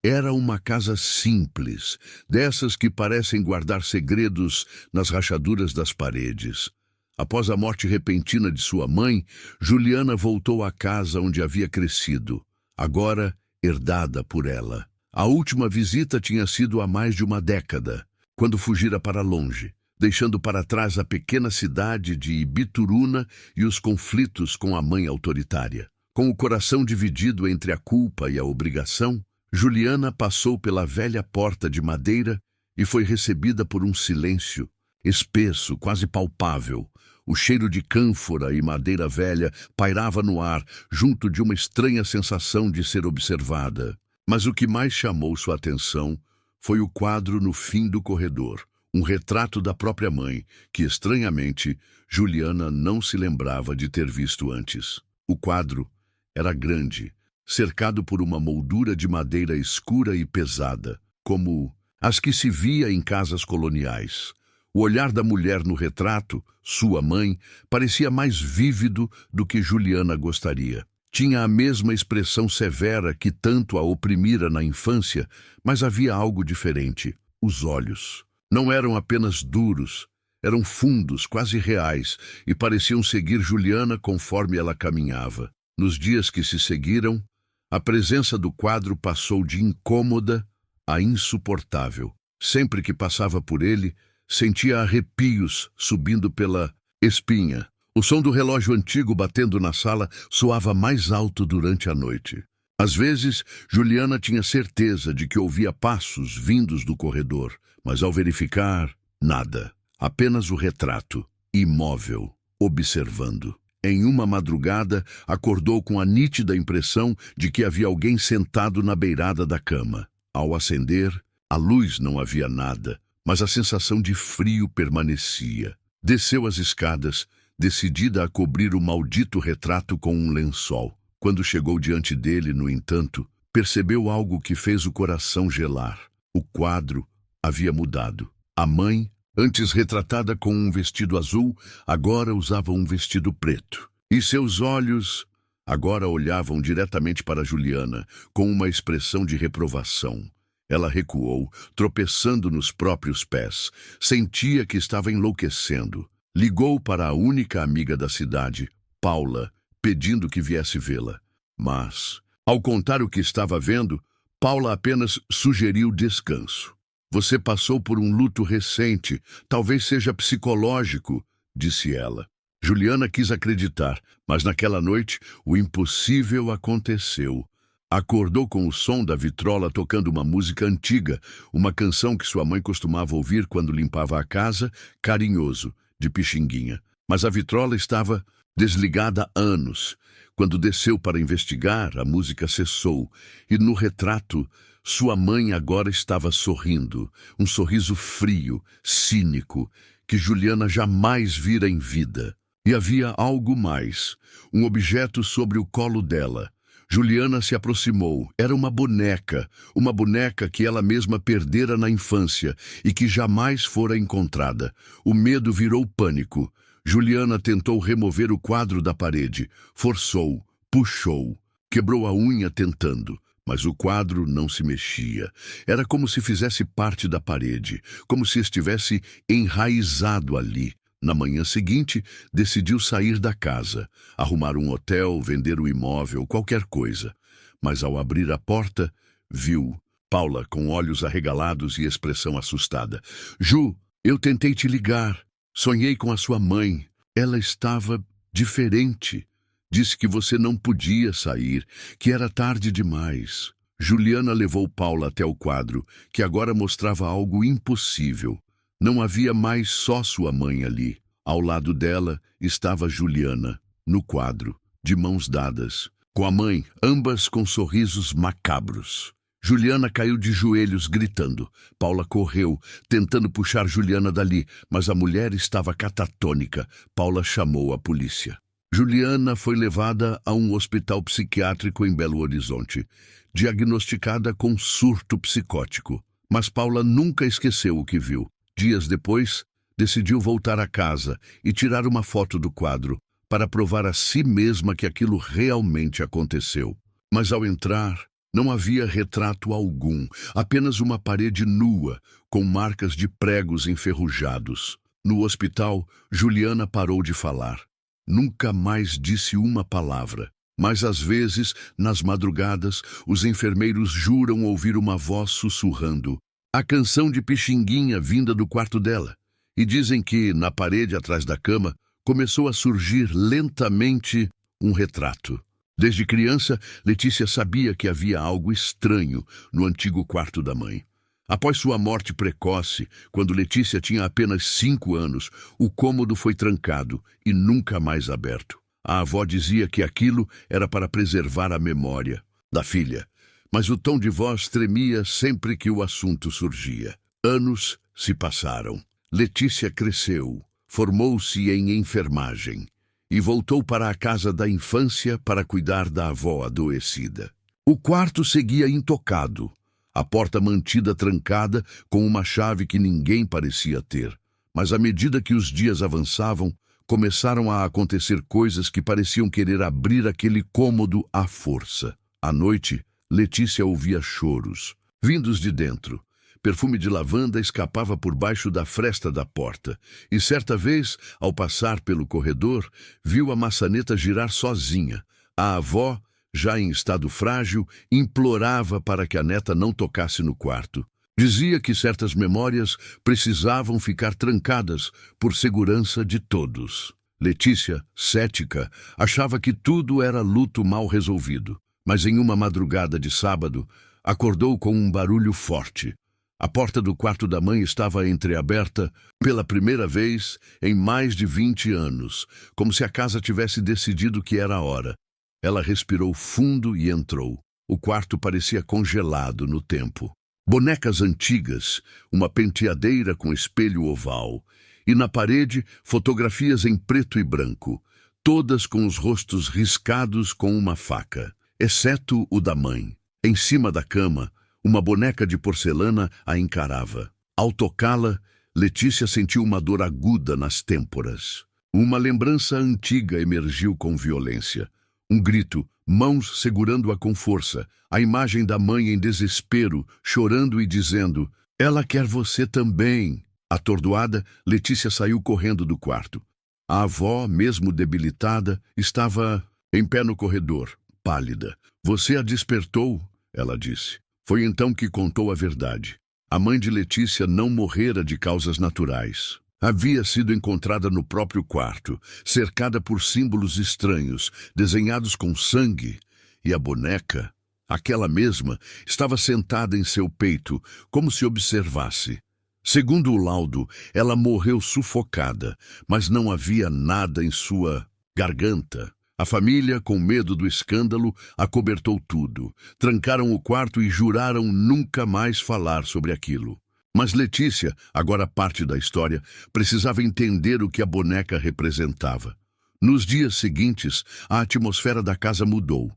Era uma casa simples, dessas que parecem guardar segredos nas rachaduras das paredes. Após a morte repentina de sua mãe, Juliana voltou à casa onde havia crescido, agora herdada por ela. A última visita tinha sido há mais de uma década, quando fugira para longe, deixando para trás a pequena cidade de Ibituruna e os conflitos com a mãe autoritária. Com o coração dividido entre a culpa e a obrigação, Juliana passou pela velha porta de madeira e foi recebida por um silêncio espesso, quase palpável. O cheiro de cânfora e madeira velha pairava no ar, junto de uma estranha sensação de ser observada. Mas o que mais chamou sua atenção foi o quadro no fim do corredor, um retrato da própria mãe, que, estranhamente, Juliana não se lembrava de ter visto antes. O quadro era grande, cercado por uma moldura de madeira escura e pesada, como as que se via em casas coloniais. O olhar da mulher no retrato, sua mãe, parecia mais vívido do que Juliana gostaria. Tinha a mesma expressão severa que tanto a oprimira na infância, mas havia algo diferente. Os olhos não eram apenas duros, eram fundos, quase reais, e pareciam seguir Juliana conforme ela caminhava. Nos dias que se seguiram, a presença do quadro passou de incômoda a insuportável. Sempre que passava por ele, sentia arrepios subindo pela espinha. O som do relógio antigo batendo na sala soava mais alto durante a noite. Às vezes, Juliana tinha certeza de que ouvia passos vindos do corredor, mas ao verificar, nada. Apenas o retrato, imóvel, observando. Em uma madrugada, acordou com a nítida impressão de que havia alguém sentado na beirada da cama. Ao acender, a luz não havia nada, mas a sensação de frio permanecia. Desceu as escadas, decidida a cobrir o maldito retrato com um lençol. Quando chegou diante dele, no entanto, percebeu algo que fez o coração gelar. O quadro havia mudado. A mãe, antes retratada com um vestido azul, agora usava um vestido preto. E seus olhos agora olhavam diretamente para Juliana, com uma expressão de reprovação. Ela recuou, tropeçando nos próprios pés. Sentia que estava enlouquecendo. Ligou para a única amiga da cidade, Paula, pedindo que viesse vê-la. Mas, ao contar o que estava vendo, Paula apenas sugeriu descanso. Você passou por um luto recente, talvez seja psicológico, disse ela. Juliana quis acreditar, mas naquela noite o impossível aconteceu. Acordou com o som da vitrola tocando uma música antiga, uma canção que sua mãe costumava ouvir quando limpava a casa, Carinhoso, de Pixinguinha. Mas a vitrola estava desligada há anos. Quando desceu para investigar, a música cessou, e no retrato, sua mãe agora estava sorrindo, um sorriso frio, cínico, que Juliana jamais vira em vida. E havia algo mais, um objeto sobre o colo dela. Juliana se aproximou. Era uma boneca que ela mesma perdera na infância e que jamais fora encontrada. O medo virou pânico. Juliana tentou remover o quadro da parede. Forçou, puxou, quebrou a unha tentando. Mas o quadro não se mexia. Era como se fizesse parte da parede, como se estivesse enraizado ali. Na manhã seguinte, decidiu sair da casa, arrumar um hotel, vender o imóvel, qualquer coisa. Mas ao abrir a porta, viu Paula com olhos arregalados e expressão assustada. Ju, eu tentei te ligar. Sonhei com a sua mãe. Ela estava diferente. Disse que você não podia sair, que era tarde demais. Juliana levou Paula até o quadro, que agora mostrava algo impossível. Não havia mais só sua mãe ali. Ao lado dela estava Juliana, no quadro, de mãos dadas, com a mãe, ambas com sorrisos macabros. Juliana caiu de joelhos, gritando. Paula correu, tentando puxar Juliana dali, mas a mulher estava catatônica. Paula chamou a polícia. Juliana foi levada a um hospital psiquiátrico em Belo Horizonte, diagnosticada com surto psicótico. Mas Paula nunca esqueceu o que viu. Dias depois, decidiu voltar a casa e tirar uma foto do quadro para provar a si mesma que aquilo realmente aconteceu. Mas ao entrar, Não havia retrato algum, apenas uma parede nua, com marcas de pregos enferrujados. No hospital, Juliana parou de falar. Nunca mais disse uma palavra. Mas às vezes, nas madrugadas, os enfermeiros juram ouvir uma voz sussurrando a canção de Pixinguinha vinda do quarto dela. E dizem que, na parede atrás da cama, começou a surgir lentamente um retrato. Desde criança, Letícia sabia que havia algo estranho no antigo quarto da mãe. Após sua morte precoce, quando Letícia tinha apenas 5 anos, o cômodo foi trancado e nunca mais aberto. A avó dizia que aquilo era para preservar a memória da filha, mas o tom de voz tremia sempre que o assunto surgia. Anos se passaram. Letícia cresceu, formou-se em enfermagem e voltou para a casa da infância para cuidar da avó adoecida. O quarto seguia intocado, a porta mantida trancada com uma chave que ninguém parecia ter. Mas à medida que os dias avançavam, começaram a acontecer coisas que pareciam querer abrir aquele cômodo à força. À noite, Letícia ouvia choros, vindos de dentro. Perfume de lavanda escapava por baixo da fresta da porta, e certa vez, ao passar pelo corredor, viu a maçaneta girar sozinha. A avó, já em estado frágil, implorava para que a neta não tocasse no quarto. Dizia que certas memórias precisavam ficar trancadas por segurança de todos. Letícia, cética, achava que tudo era luto mal resolvido, mas em uma madrugada de sábado, acordou com um barulho forte. A porta do quarto da mãe estava entreaberta pela primeira vez em mais de 20 anos, como se a casa tivesse decidido que era a hora. Ela respirou fundo e entrou. O quarto parecia congelado no tempo. Bonecas antigas, uma penteadeira com espelho oval, e na parede fotografias em preto e branco, todas com os rostos riscados com uma faca, exceto o da mãe. Em cima da cama, uma boneca de porcelana a encarava. Ao tocá-la, Letícia sentiu uma dor aguda nas têmporas. Uma lembrança antiga emergiu com violência. Um grito, mãos segurando-a com força, a imagem da mãe em desespero, chorando e dizendo, "Ela quer você também." Atordoada, Letícia saiu correndo do quarto. A avó, mesmo debilitada, estava em pé no corredor, pálida. "Você a despertou?" ela disse. Foi então que contou a verdade. A mãe de Letícia não morrera de causas naturais. Havia sido encontrada no próprio quarto, cercada por símbolos estranhos, desenhados com sangue, e a boneca, aquela mesma, estava sentada em seu peito, como se observasse. Segundo o laudo, ela morreu sufocada, mas não havia nada em sua garganta. A família, com medo do escândalo, acobertou tudo. Trancaram o quarto e juraram nunca mais falar sobre aquilo. Mas Letícia, agora parte da história, precisava entender o que a boneca representava. Nos dias seguintes, a atmosfera da casa mudou.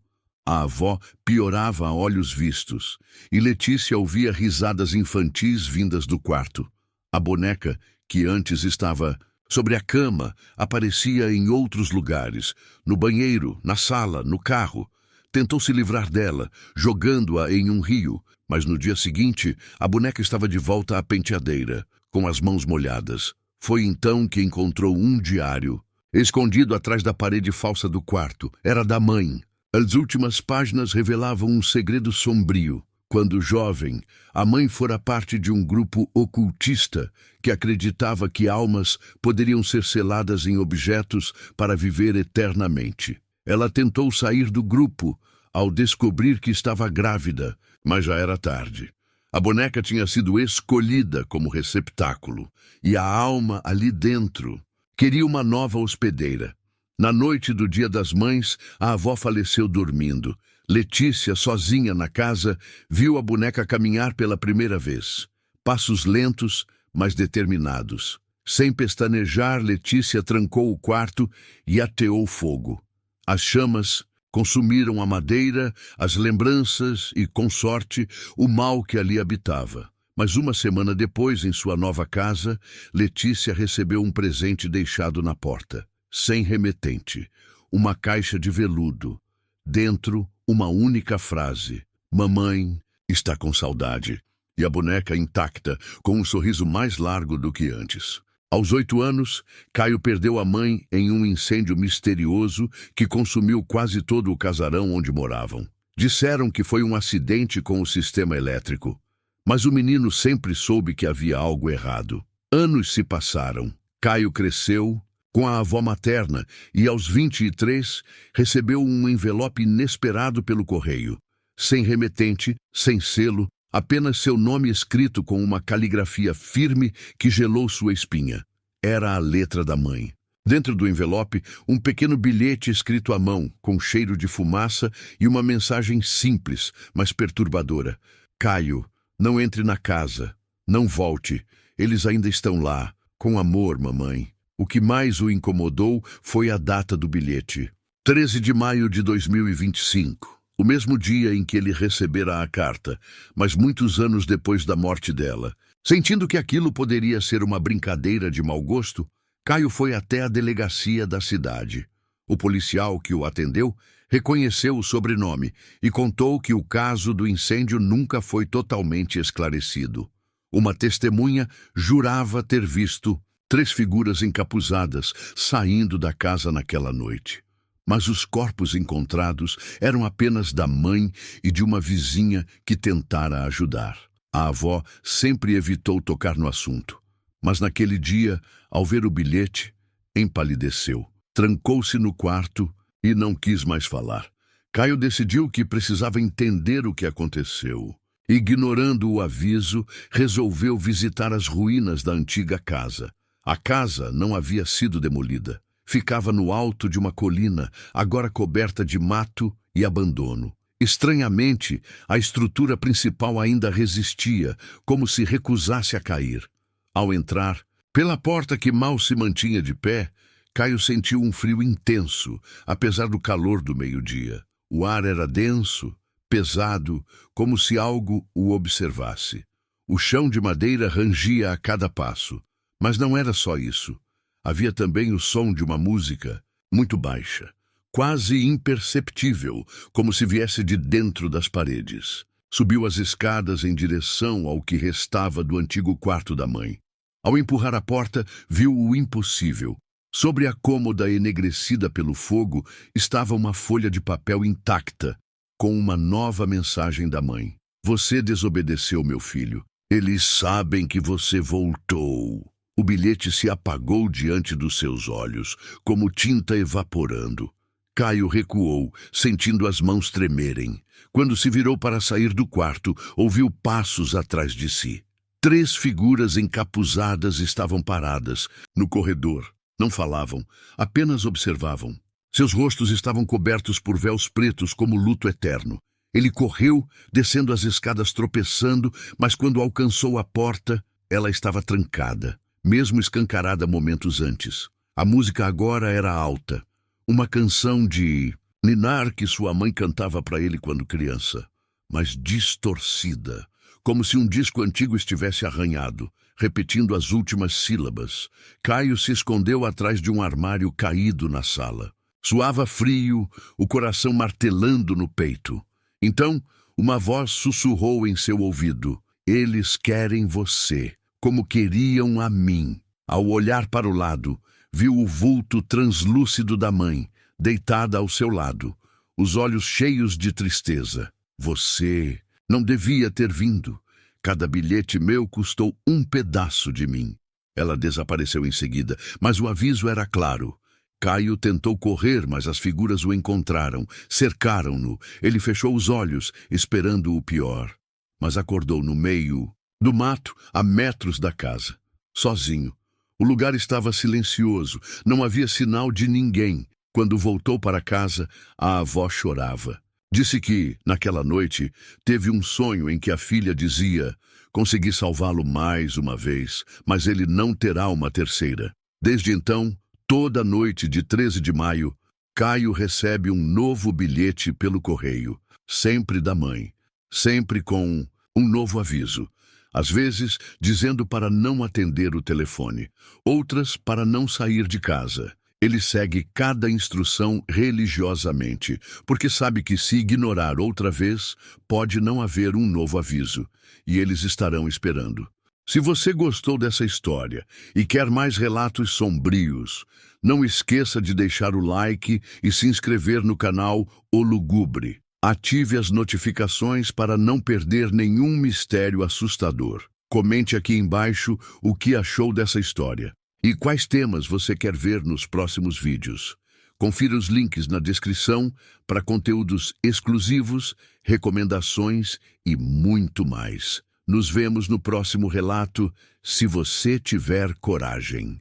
A avó piorava a olhos vistos, e Letícia ouvia risadas infantis vindas do quarto. A boneca, que antes estava sobre a cama, aparecia em outros lugares, no banheiro, na sala, no carro. Tentou se livrar dela, jogando-a em um rio, mas no dia seguinte, a boneca estava de volta à penteadeira, com as mãos molhadas. Foi então que encontrou um diário, escondido atrás da parede falsa do quarto. Era da mãe. As últimas páginas revelavam um segredo sombrio. Quando jovem, a mãe fora parte de um grupo ocultista que acreditava que almas poderiam ser seladas em objetos para viver eternamente. Ela tentou sair do grupo ao descobrir que estava grávida, mas já era tarde. A boneca tinha sido escolhida como receptáculo, e a alma ali dentro queria uma nova hospedeira. Na noite do Dia das Mães, a avó faleceu dormindo. Letícia, sozinha na casa, viu a boneca caminhar pela primeira vez. Passos lentos, mas determinados. Sem pestanejar, Letícia trancou o quarto e ateou fogo. As chamas consumiram a madeira, as lembranças e, com sorte, o mal que ali habitava. Mas uma semana depois, em sua nova casa, Letícia recebeu um presente deixado na porta, sem remetente, uma caixa de veludo. Dentro, uma única frase: Mamãe está com saudade. E a boneca intacta, com um sorriso mais largo do que antes. Aos 8 anos, Caio perdeu a mãe em um incêndio misterioso que consumiu quase todo o casarão onde moravam. Disseram que foi um acidente com o sistema elétrico, mas o menino sempre soube que havia algo errado. Anos se passaram. Caio cresceu com a avó materna e, aos 23, recebeu um envelope inesperado pelo correio. Sem remetente, sem selo, apenas seu nome escrito com uma caligrafia firme que gelou sua espinha. Era a letra da mãe. Dentro do envelope, um pequeno bilhete escrito à mão, com cheiro de fumaça e uma mensagem simples, mas perturbadora. Caio, não entre na casa. Não volte. Eles ainda estão lá. Com amor, mamãe. O que mais o incomodou foi a data do bilhete. 13 de maio de 2025. O mesmo dia em que ele recebera a carta, mas muitos anos depois da morte dela. Sentindo que aquilo poderia ser uma brincadeira de mau gosto, Caio foi até a delegacia da cidade. O policial que o atendeu reconheceu o sobrenome e contou que o caso do incêndio nunca foi totalmente esclarecido. Uma testemunha jurava ter visto 3 figuras encapuzadas saindo da casa naquela noite. Mas os corpos encontrados eram apenas da mãe e de uma vizinha que tentara ajudar. A avó sempre evitou tocar no assunto, mas naquele dia, ao ver o bilhete, empalideceu. Trancou-se no quarto e não quis mais falar. Caio decidiu que precisava entender o que aconteceu. Ignorando o aviso, resolveu visitar as ruínas da antiga casa. A casa não havia sido demolida. Ficava no alto de uma colina, agora coberta de mato e abandono. Estranhamente, a estrutura principal ainda resistia, como se recusasse a cair. Ao entrar, pela porta que mal se mantinha de pé, Caio sentiu um frio intenso, apesar do calor do meio-dia. O ar era denso, pesado, como se algo o observasse. O chão de madeira rangia a cada passo. Mas não era só isso. Havia também o som de uma música muito baixa, quase imperceptível, como se viesse de dentro das paredes. Subiu as escadas em direção ao que restava do antigo quarto da mãe. Ao empurrar a porta, viu o impossível. Sobre a cômoda enegrecida pelo fogo estava uma folha de papel intacta, com uma nova mensagem da mãe. Você desobedeceu, meu filho. Eles sabem que você voltou. O bilhete se apagou diante dos seus olhos, como tinta evaporando. Caio recuou, sentindo as mãos tremerem. Quando se virou para sair do quarto, ouviu passos atrás de si. 3 figuras encapuzadas estavam paradas no corredor. Não falavam, apenas observavam. Seus rostos estavam cobertos por véus pretos como luto eterno. Ele correu, descendo as escadas tropeçando, mas quando alcançou a porta, ela estava trancada, mesmo escancarada momentos antes. A música agora era alta, uma canção de ninar que sua mãe cantava para ele quando criança, mas distorcida, como se um disco antigo estivesse arranhado, repetindo as últimas sílabas. Caio se escondeu atrás de um armário caído na sala. Suava frio, o coração martelando no peito. Então, uma voz sussurrou em seu ouvido: eles querem você, como queriam a mim. Ao olhar para o lado, viu o vulto translúcido da mãe, deitada ao seu lado, os olhos cheios de tristeza. Você não devia ter vindo. Cada bilhete meu custou um pedaço de mim. Ela desapareceu em seguida, mas o aviso era claro. Caio tentou correr, mas as figuras o encontraram, cercaram-no. Ele fechou os olhos, esperando o pior. Mas acordou no meio do mato, a metros da casa, sozinho. O lugar estava silencioso, não havia sinal de ninguém. Quando voltou para casa, a avó chorava. Disse que, naquela noite, teve um sonho em que a filha dizia: consegui salvá-lo mais uma vez, mas ele não terá uma terceira. Desde então, toda noite de 13 de maio, Caio recebe um novo bilhete pelo correio, sempre da mãe, sempre com um novo aviso. Às vezes, dizendo para não atender o telefone, outras para não sair de casa. Ele segue cada instrução religiosamente, porque sabe que se ignorar outra vez, pode não haver um novo aviso, e eles estarão esperando. Se você gostou dessa história e quer mais relatos sombrios, não esqueça de deixar o like e se inscrever no canal O Lugubre. Ative as notificações para não perder nenhum mistério assustador. Comente aqui embaixo o que achou dessa história e quais temas você quer ver nos próximos vídeos. Confira os links na descrição para conteúdos exclusivos, recomendações e muito mais. Nos vemos no próximo relato, se você tiver coragem.